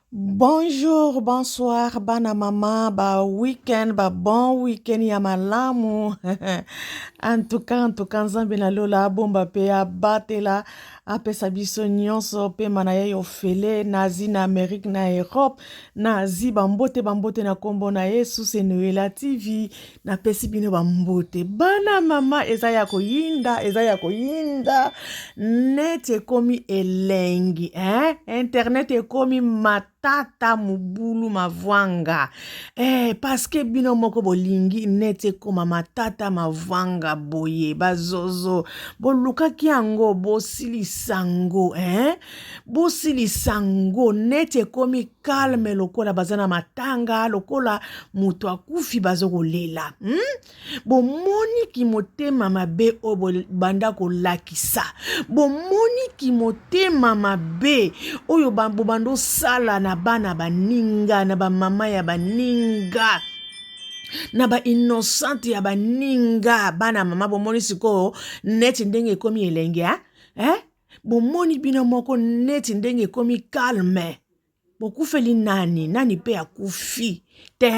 Bonjour, bonsoir, bana mama, weekend, bon weekend ya malamu. En tout cas, nzambe na lola bomba pe abatela apesa biso nyonso pe mana ye ofele nazi na Amerique na Europe nazi bambote na kombo na Yesu Senuela TV na pesi bino bambote bana mama eza ya koyinda net ekomi elengi internet ekomi matata mubulu mavwanga paske bino moko bolingi net ekoma matata mavwanga boye bazozo bolukaki yango bosilisango bosilisango net ekomi calme lokola bazana matanga lokola mutu akufi bazokolela bomoni ki motema mabe oyo banda kolakisa bomoni ki motema mabe oyo bobando sala na bana baninga na bamama ya baninga na ba innocente ya baninga bana mama bomoni sikoyo neti ndenge ekomi elenge bomoni bino moko neti ndenge ekomi calme bokufeli nani pe akufi te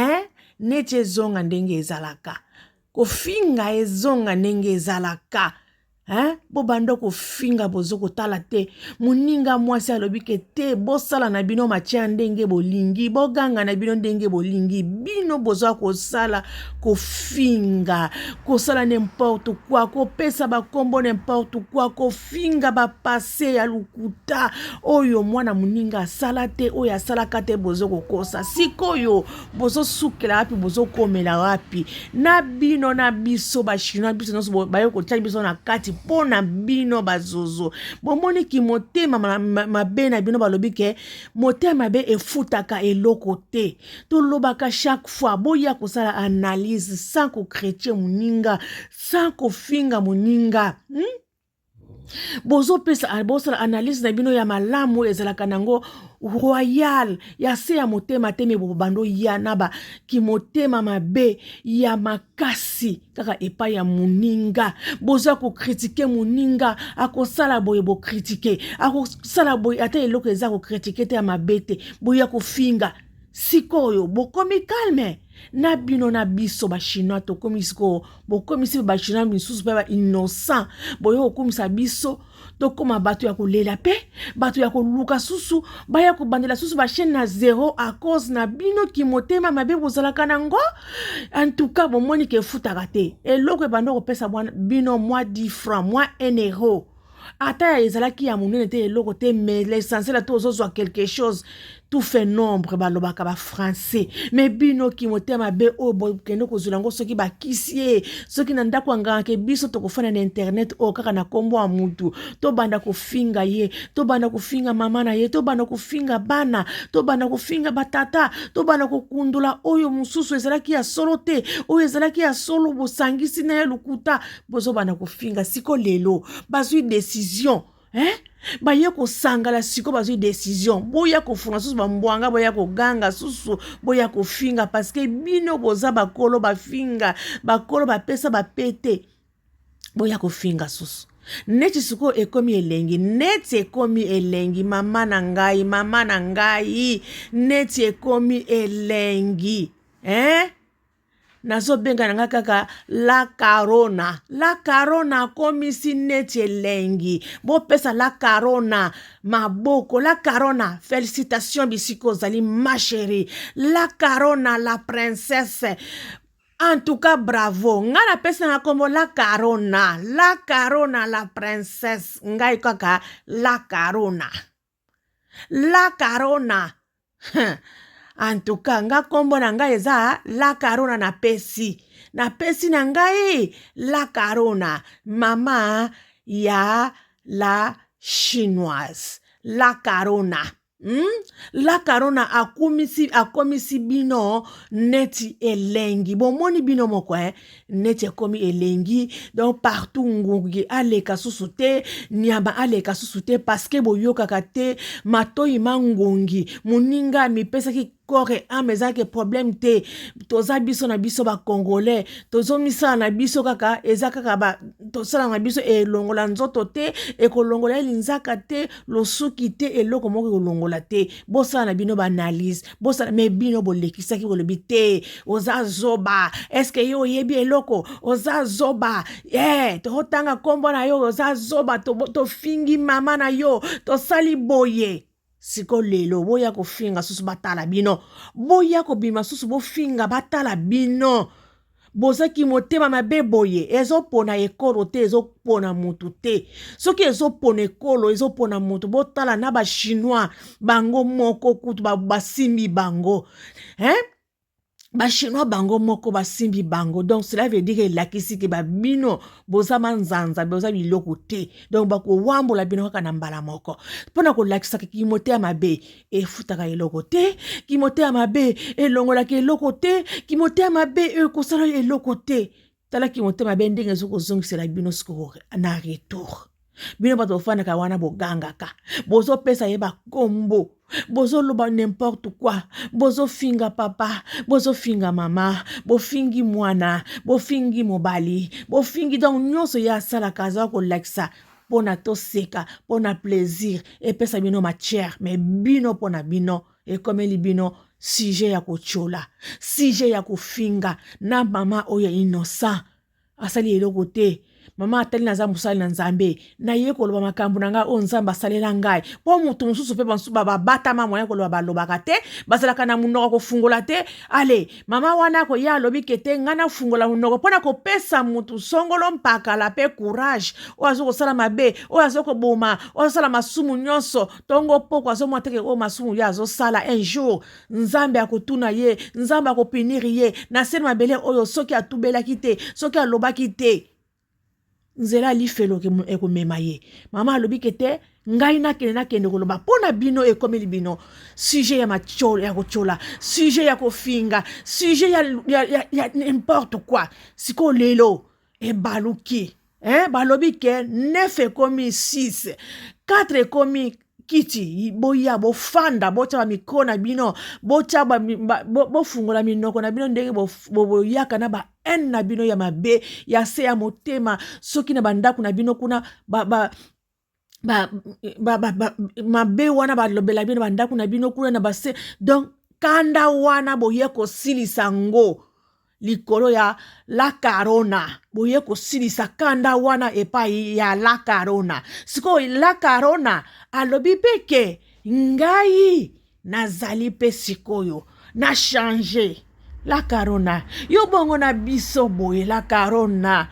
neti ezonga ndenge ezalaka kofinga ezonga ndenge ezalaka bobanda kofinga bozo kotala te moninga mwasi alobike te bosala na bino matia ndenge bolingi boganga na bino ndenge bolingi bino bozo kosala kofinga kosala n'importe quoi kopesa bakombo n'importe quoi kofinga bapase ya lukuta oyo mwana moninga asala te oyo asalaka te bozo kokosa sikoyo bozo sukela wapi bozo komela wapi na bino na biso bashino biso nyonso bayo kotia biso na kati pona bino bazozo bomoni ki motema mabe na bino balobi ke motema mabe efutaka eloko te tolobaka chaque fois boya kosala analyse sans ko chrétien moninga sans kofinga moninga bosala analyse na bino ya malamu ezalaka nango royal ya se ya motema te me bobando ya naba ki motema mabe ya makasi kaka epai ya moninga boza kokritike moninga akosala boye bokritike akosala boye ata eloko eza kokritike te ya mabe te boya kofinga sikoyo bokomi calme na bino na biso bachinois tokomi sikoyo bokomisi bachinois misusu mpe innocent boyo kokomisa biso tokoma bato ya kolela pe bato ya koluka susu baya kobandela susu bachaîne na zéro à cause na bino ki motema mabe bozalaka nango en tout cas bomoni ke efutaka te eloko ebanda kopesa bino mwa 10 francs mwa 1 euro ata ya ezalaki ya monene te eloko te mais l'essentiel ata ozozwa quelque chose tout fait nombre balobaka ba français mais bino ki motema be o bokende kozula ngo soki bakisi ye soki na ndako nganga ke biso tokofana na internet o kaka na kombo ya mutu to banda kofinga ye to banda kofinga mama na ye to banda kofinga bana to banda kofinga batata to banda kokundula oyo mususu ezalaki ya solo te oyo ezalaki ya solo bosangisi na ye lukuta bozo banda kofinga siko lelo bazwi décision baye kosangala siko bazwi décision boya kofunga susu bambwanga boya koganga susu boya kofinga parce que bino boza bakolo bafinga bakolo bapesa bapete boya kofinga susu neti siko ekomi elengi neti ekomi elengi mama na ngai neti ekomi elengi nazobenga nanga kaka la carona komisi neti elengi bopesa la carona maboko la carona félicitations bisiko zali ma chérie la carona la princesse en tout cas bravo nga na pesa na kombo la carona la princesse ngai kaka la carona en tout cas nga kombo na ngai eza la carona na pesi na ngai la carona mama ya la chinoise la carona la carona akomisi bino neti elengi bomoni bino moko neti ekomi elengi donc partout ngungi aleka susu te nyama aleka susu te parce que boyokaka te matoi mangongi moninga mipesaki corps et âme ezalaki problème te toza biso na biso Congolais tozomisala na biso kaka eza kaka tosala na biso elongola nzoto te ekolongola linzaka te losuki te eloko moko kolongola te bosala na bino analyse bosala me bino bolekisaki kolobi te oza zoba est-ce que yo oyebi eloko oza zoba tokotanga kombo na yo oza zoba tofingi mama na yo tosali boye siko lelo boya kofinga susu batala bino boya kobima susu bofinga batala bino bozaki motema mabe boye ezopona ekolo te ezopona mutu te soki ezopona ekolo ezopona mutu botala na ba chinois bango moko kutu basimbi bango Chinois bango moko basimbi bango donc cela veut dire elakisi ke bino boza manzanza boza biloko te donc bakowambola bino kaka na mbala moko mpona kolakisa kimote ya mabe efutaka eloko te kimote ya mabe elongolaka eloko te kimote ya mabe ekosala eloko te tala kimote mabe ndenge ezokozongisela bino siko na retour bino bato bofandaka wana bogangaka bozopesa ye bakombo bozoloba n'importe quoi bozofinga papa bozofinga mama bofingi mwana bofingi mobali bofingi donc nyonso ya asalaka aza kolakisa mpona toseka mpona plaisir epesa bino matière mais bino mpona bino ekomeli bino sujet ya kochola sujet ya kofinga na mama oyo innocent asali eloko te mama atali naza musali na nzambe na ye koloba makambo na ngai o nzambe asalela ngai po mutu mosusu mpe bansusu babatama moya koloba balobaka te bazalaka na munoko kofungola te ale mama wana koya alobi kete ngai nafungola munoko mpona kopesa mutu songolo mpakala mpe courage oyo azokosala mabe oyo azokoboma oyo azosala masumu nyonso tongo poko azomona teke oyo masumu ye azosala un jour nzambe akotuna ye nzambe akopiniri ye na sene mabele oyo soki atubelaki te soki alobaki te nzela lifelo ekomema ye mama alobi kete ngai nakende koloba mpona bino ekomeli bino sujet ya kochola sujet ya kofinga sujet ya n'importe quoi siko lelo ebaluki balobi ke 9 ekomi 6 4 ekomi kiti boya bofanda botya bamikro na bino botya bofungola minoko na bino ndenge boyaka na ene na bino ya mabe ya se ya motema soki na bandako na bino kuna mabe wana balobela bino bandako na bino kuna na base donc kanda wana boye kosilisa ngo likolo ya la Carona boye kosilisa kanda wana epai ya la Carona siko la Carona alobi peke ngai nazali pe sikoyo na changer la Carona yo bongo na biso boye la Carona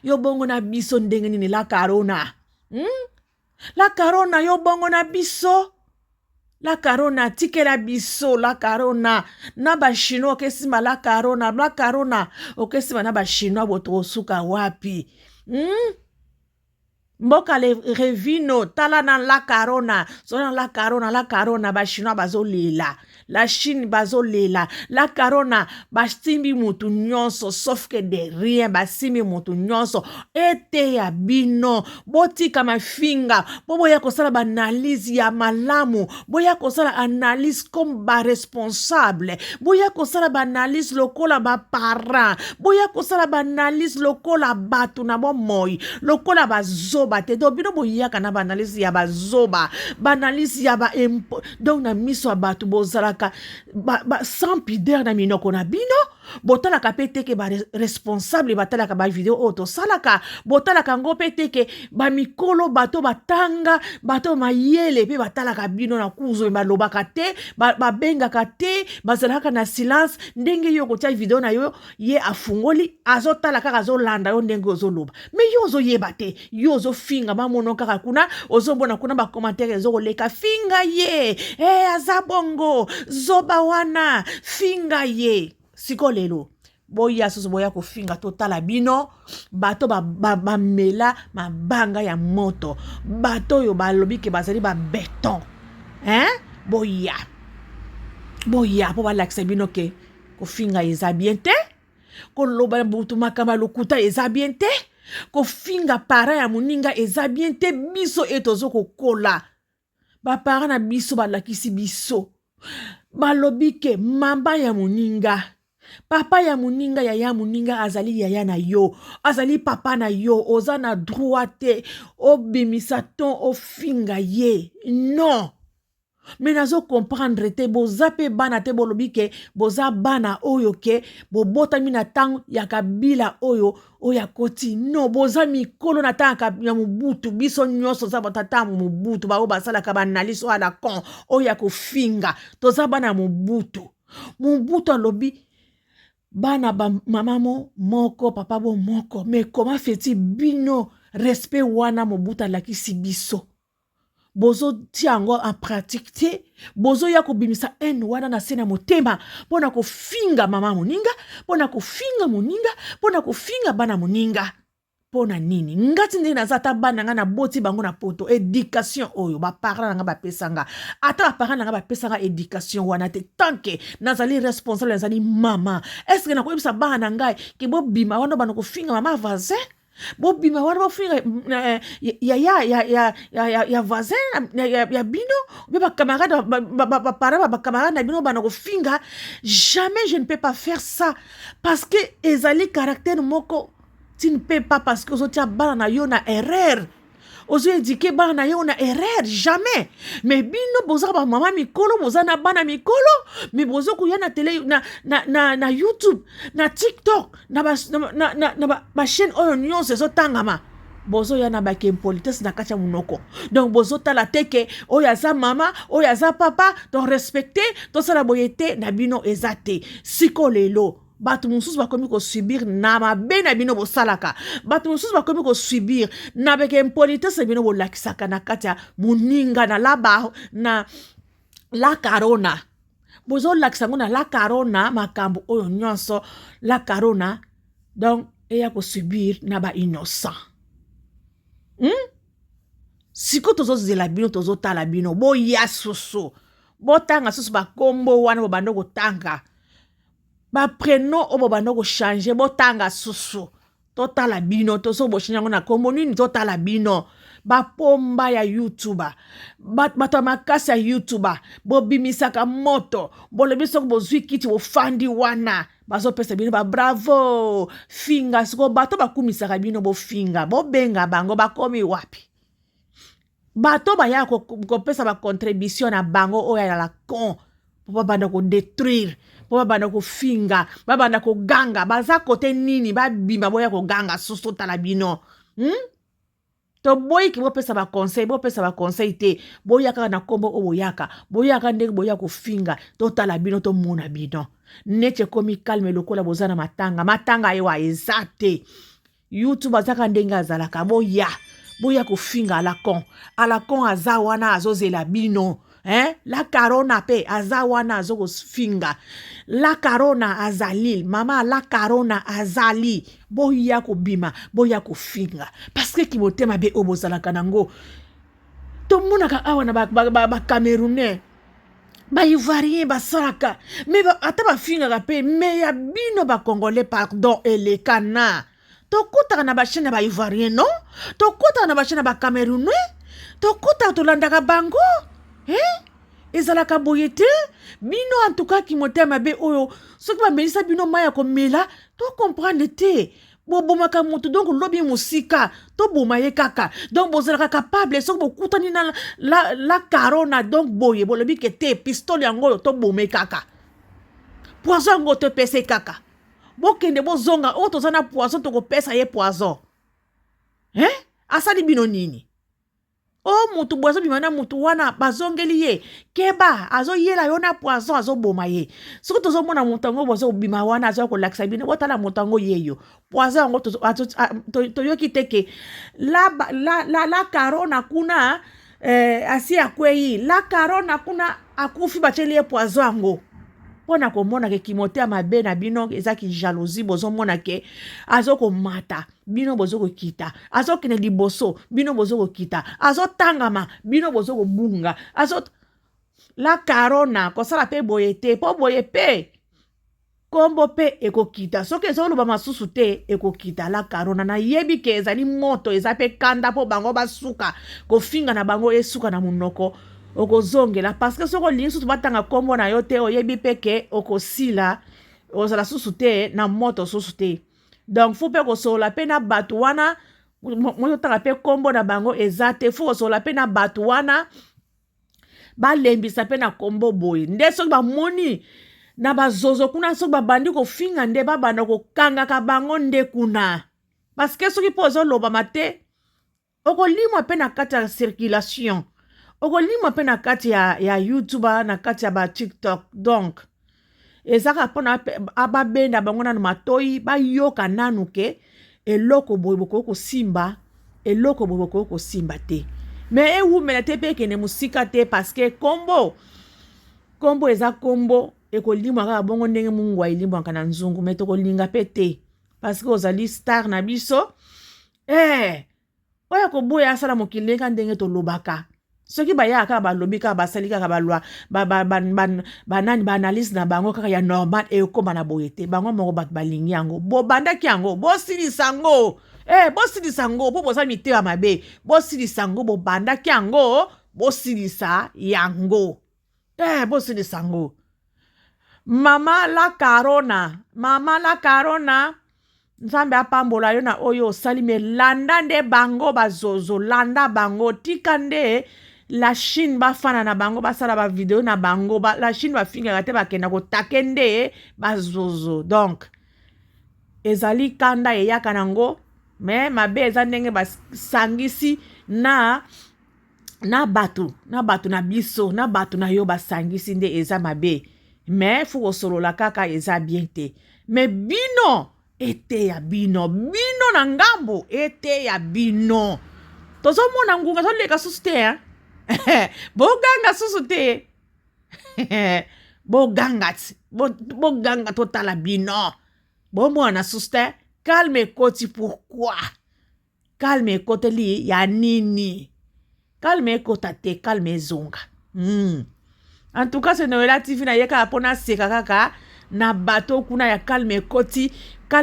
yo bongo na biso ndenge nini la Carona la Carona yo bongo na biso la Carona tikela biso la Carona na ba chinois okesima la Carona okesima na ba chinois botosuka wapi mboka le revino tala na la Carona sona la Carona ba chinois bazolela la Chine bazolela la Carona basimbi mutu nyonso sauf que de rien basimbi mutu nyonso ete ya bino botika mafinga boya kosala analyse ya malamu boya kosala analyse comme ba responsable boya kosala analyse lokola ba parent boya kosala analyse lokola batu na bomoi lokola bazoba te do bino boyaka na analyse ya bazoba analyse ya ba donc na miso ya batu bozalaka sans pudeur na minoko na bino botalaka pe teke ba responsable batalaka ba video auto salaka botalaka ngo pe teke ba mikolo bato batanga bato mayele pe batalaka bino na kuzo balobaka te babengaka te bazalaka na silence ndenge yo kotia video na yo ye afungoli azotala kaka azolanda yo ndenge ozoloba me yo ozoyeba te yo ozofinga mamono kaka kuna ozobona kuna ba commentaire ezokoleka finga ye azabongo zoba wana finga ye siko lelo boya susu boya kofinga totala bino bato bamela mabanga ya moto bato yo balobi ke bazali ba beton boya po balakisa bino ke kofinga eza bien te koloba butu makamba lokuta eza bien te kofinga para ya moninga eza bien te biso etozo kokola bapara na biso balakisi biso balobi ke mamba ya moninga, papa ya moninga, yaya moninga azali yaya na yo, azali papa na yo, oza na droit te obimisa ton ofinga ye. Non. Mais nazo comprendre te boza pe bana te bolobi ke boza bana oyo ke bobotami na tango ya kabila oyo oya koti. Non, boza mikolo na tango ya mubutu, biso nyonso za batata mubutu ba obasala ka banaliso ala kon oya kofinga. Toza bana mubutu. Mubutu alobi bana ba mamamo moko papa bo moko. Mais comment fait-il bino respect wana mubutu alakisi biso? Bozo tiango en pratique te, bozo ya kobimisa en wana na sena motema, pona kofinga mama moninga, pona kofinga moninga, pona kofinga bana moninga. Pona nini? Ngati nde nazata bana nga na boti bango na poto, éducation oyo, ba parents nga ba pesanga. Ata ba parents nga ba pesanga éducation wana te, tanke nazali responsable nazali mama. Est-ce que na koyebisa bana ngai, ke bo bima wana bana kofinga mama voisin? Bobima wana bofinga ya voisin ya bino be ba camarade ba parents ba camarade na bino bana kofinga. Jamais je ne peux pas faire ça parce que ezali caractère moko. Tu ne peux pas parce que ozotia bana na yo na erreur. Ozo éduquer bana na yo na erreur, jamais. Mais bino boza ba mama mikolo, boza na bana mikolo, mais bozo kuya na télé na YouTube, na TikTok, na ba chaîne oyo nyonso zo tangama. Bozo ya na ba ke politesse na kacha munoko. Donc bozo tala teke oya za mama, oya za papa, donc respecter, to sala boyete na bino ezate. Siko lelo Batu mususu bakomi ko subir na mabe na bino bo salaka. Batu mususu bakomi ko subir na beke impolitesse bino bo lakisaka na katia muninga na laba na la carona. Bozo lakisango na la carona makambo oyo nyonso la carona. Donc eya ko subir na ba innocent. Siko tozo zela bino tozo tala bino bo ya susu. Bo tanga susu ba kombo wana bo bando ko tanga. Ba preno obo bando ko changer bo tanga susu. Totala bino toso bo shinyango na kombo nini totala bino. Ba pomba ya YouTuber. Bato makasi ya YouTuber. Bo bimisaka moto. Bo lebiso bo zwi kiti bo fandi wana. Bazo pesa bino ba bravo. Finga siko bato bakumisaka bino bo finga. Bo benga bango bakomi wapi. Bato baya ko pesa ba contribution na bango oya ya la con. Po banda ko détruire. Po banda ko finga. Ba banda ko ganga. Baza kote nini. Ba bima boya ko ganga. Susu talabino. To boy ki bo pesa ba conseil te. Boyaka na kombo o boyaka. Boyaka ndenge boya ko finga. To talabino to mona bino. Neche komi kalme lokola bozana matanga. Matanga ewa ezate. YouTube azaka ndenge azalaka. Boya ko finga ala kon azawana azozela bino. La carona pe azawana azogo finga. La carona azali. Mama la carona azali. Boya ko bima. Boya ko finga. Parce que kimotema be obozala kanango. To monaka awana ba Camerounais. Ba Ivoirien ba saraka. Mais ata ba finga pe. Mais ya bino ba Congolais pardon elekana. Tokota na ba chaîne ba Ivoirien non? Tokota na ba chaîne ba Camerounais? Tokota to landaka bango? Ezalaka boyete? Bino en tout cas ki motema be oyo. Soki ba melisa bino maya ko mela, to comprendre te. Bobo maka moto donc lobi musika, to bomaye kaka. Donc bozalaka capable soki bokutani na la carona donc boye bolobi ke te pistole yango to bome kaka. Poison ngo to pese kaka. Bokende bozonga o tozana poison to ko pesa ye poison. Asali bino nini? Oh mutu bozo bimana mutu wana bazongeli ye keba azo yela yona poison azo boma ye soko tozo mona mutango bozo bima wana azo ko laksa bino botala mutango yeyo poison ngo to yoki teke la carona kuna asi akwei la carona kuna akufi bacheli ye poison ngo pona ko mona ke kimote mabe na bino ezaki jalousie bozo mona ke azo ko mata bino bozo ko kita azo kene liboso bino bozo ko kita azo tangama bino bozo ko bunga azo la carona ko sala pe boyete po boyepe kombo pe eko kita soki ezo loba masusu te eko kita la carona na yebi ke ezali moto ezape kanda po bango basuka ko finga na bango esuka na munoko okozongela parce que soko olingi susu batanga kombo na yo te oyebi peke okosila ozala susu te na moto susu te donc fu mpe kosolola mpe na bato wana moto otanga mpe kombo na bango eza te fu kosolola mpe na bato wana balembisa mpe na kombo boye nde soki bamoni na bazozo kuna soki babandi kofinga nde babanda kokangaka bango nde kuna parce que soki mpo ozolobama te okolimwa mpe na kati ya circulation okolimwa mpe na kati ya YouTube na kati ya TikTok donc ezaka mpona babenda bango nanu matoi bayoka nanu ke eloko boye bokoki kosimba eloko boye bokoki kosimba te me ewumela te mpe ekende mosika te parce que kombo eza kombo ekolimwa kaka bongo ndenge mungu ayilimwaka na nzungu me tokolinga mpe te parce que ozali star na biso oyo koboya asala mokili ka ndenge tolobaka soki bayaka kaka balobi kaka basali kaka balwa banani baanalyse na bango kaka ya normal ekoma na boye te bango moko bato balingi yango bobandaki yango bosilisa yango bosilisa yango mpo boza mitema mabe bosilisa yango bobandaki yango bosilisa yango bosilisa yango mama la carona nzambe apambola yo na oyo osali me landa nde bango bazozo landa bango tika nde la Chine bafana na bango basala ba video na bango la Chine bafingaka te bakenda kotake nde bazozo donc ezali kanda eyaka nango me mabe eza ndenge basangisi na bato na biso na bato na yo basangisi nde eza mabe me fu kosolola kaka eza bien te me bino ete ya bino na ngambo ete ya bino tozomona ngunga toleka susu te boganga susu te boganga totala bino bomona susu te calme ekoti pourquoi calme ekoteli ya nini calme ekota te calme ezonga en tout cas c'est Noela TV na yeka pona seka kaka na bato kuna ya calme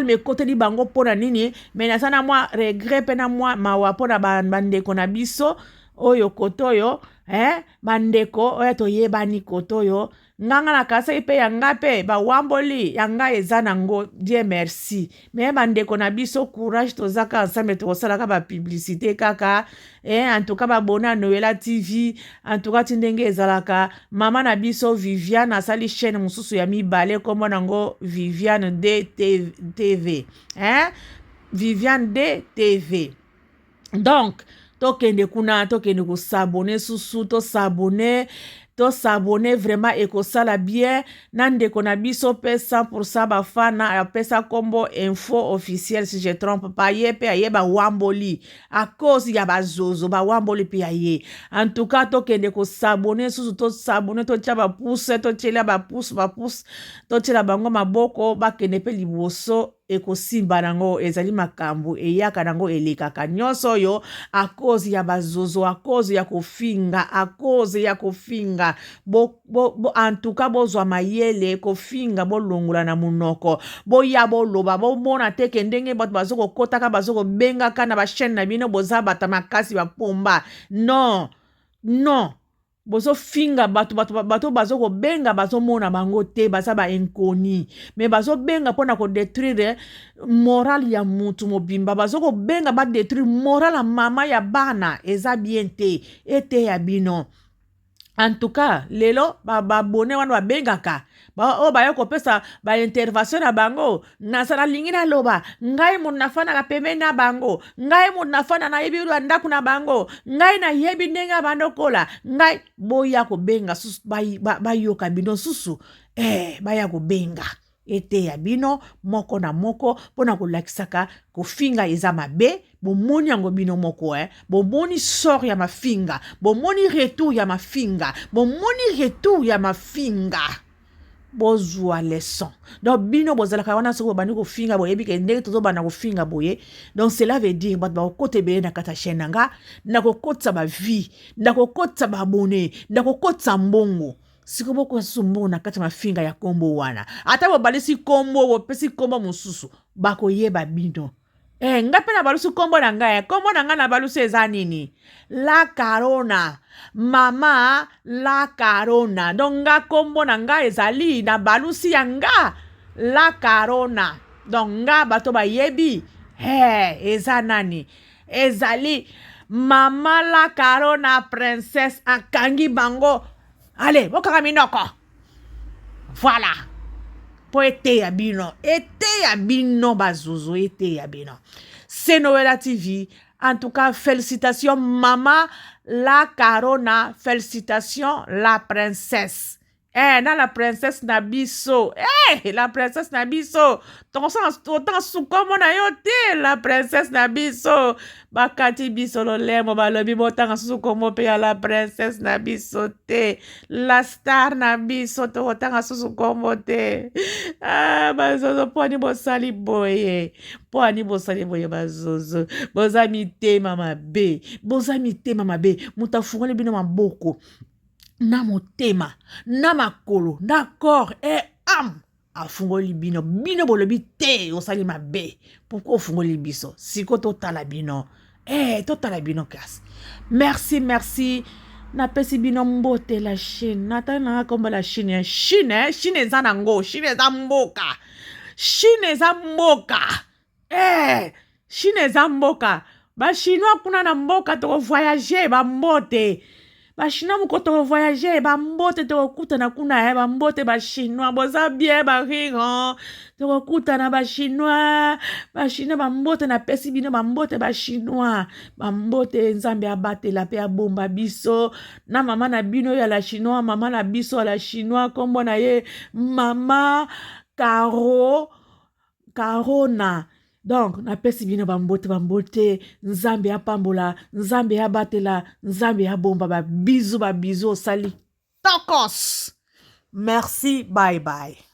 ekoteli bango pona nini me naza na mwa regret mpe na mwa mawa pona bandeko na biso oyo kotoyo bandeko oyo toyebani kotoyo nganga na kasai mpe yanga mpe bawamboli yanga eza nango Dieu merci me bandeko na biso courage tozaka ensemble tokosalaka bapublicité kaka en tout cas babona Noela TV en tout cas tindenge ezalaka mama na biso Viviane asali chaîne mosusu ya mibale kombo nango Viviane DTV Viviane DTV donc tokende kuna tokende kosabone susu tosabone vraiment ekosala bien na ndeko na biso pe 100% bafana apesa kombo info officiel si je trompe pas ye pe aye bawamboli à cause ya bazozo bawamboli pe aye en tout cas tokende kosabone susu tosabone totia bapuse totiela bapuse totiela bango maboko bakende pe liboso ekosimba nango ezali makambo eyaka nango elekaka nyonso oyo a cause ya bazozo a cause ya kofinga en tout cas bozwa mayele kofinga bolongola na munoko boya boloba bomona teke ndenge bato bazokokotaka bazokobengaka na bachaîne na bino boza bata makasi bapomba non bozofinga bato bazokobenga bazomona bango te baza bainkoni me bazobenga mpona kodétruire moral ya mutu mobimba bazokobenga badétruire moral ya mama ya bana eza bien te ete ya bino en tout cas lelo babone wana babengaka oyo baya kopesa baintervention na bango nazala lingi naloba ngai moto nafanaka pembeni na bango ngai moto nafana nayebi ndako na bango ngai nayebi ndenge abandokola ngai boya kobenga susu bayoka bino susu baya kobenga ete ya bino moko na moko mpona kolakisaka kofinga eza mabe bomoni yango bino moko bomoni sort ya mafinga bomoni retour ya mafinga bozwa leçon donc bino bozalaka wana soki bobandi kofinga boyebi ke ndenge tozobanda kofinga boye donc cela veut dire bato bakokota ebele na kati ya chaîne na nga nakokotisa bavie nakokotisa babone nakokotisa mbongo siko boko susu mbongo na kati ya mafinga ya kombo wana ata bobalisi kombo bopesi kombo mosusu bakoyeba bino nga pe na balusu kombo na nga kombo na nga na balusu eza nini La Carona mama La Carona donc nga kombo na nga ezali na balusi ya nga La Carona donc nga bato bayebi eza nani ezali mama La Carona princesse akangi bango allez bokaka minoko voilà po ete ya bino bazuzu ete ya bino. C'est Noëlla TV. En tout cas, félicitations maman La Carona, félicitations la princesse. Na la princesse Nabiso. La princesse Nabiso. Autant sukomo na yote la princesse Nabiso. Bakati biso lo lemo balobi botanga sukomo pe la princesse Nabiso te. La star Nabiso to otanga sukomo te. Bazozo poni bosali boye. Poni bosali boye bazozo. Bozami te mama be. Bozami te mama be. Mutafungole bino maboko. Na motema, na makolo, na corps et âme. Afungoli bino, bino bolobi te, osali mabe. Pourquoi ofungoli biso? Siko totala bino. Totala bino kas. Merci. Na pesi bino mbote la Chine. Natana komba la Chine. Chine eza nango. Chine eza mboka. Chine eza mboka. Ba Chinois kuna na mboka to voyager ba mbote. Ba Chinois mukoto voyager ba mbote to kutana kuna ba mbote ba Chinois boza bien ba rigan to kutana ba Chinois ba mbote na pesi bino ba mbote ba Chinois ba mbote nzambe abatela pe abomba biso na mama na bino ya la Chinois mama na biso ya la Chinois kombo na ye mama Carona. Donc, na pesi bino bambote, nzambe apambola, nzambe abatela, nzambe abomba, ba bisous sali. Tokos! Merci, bye bye.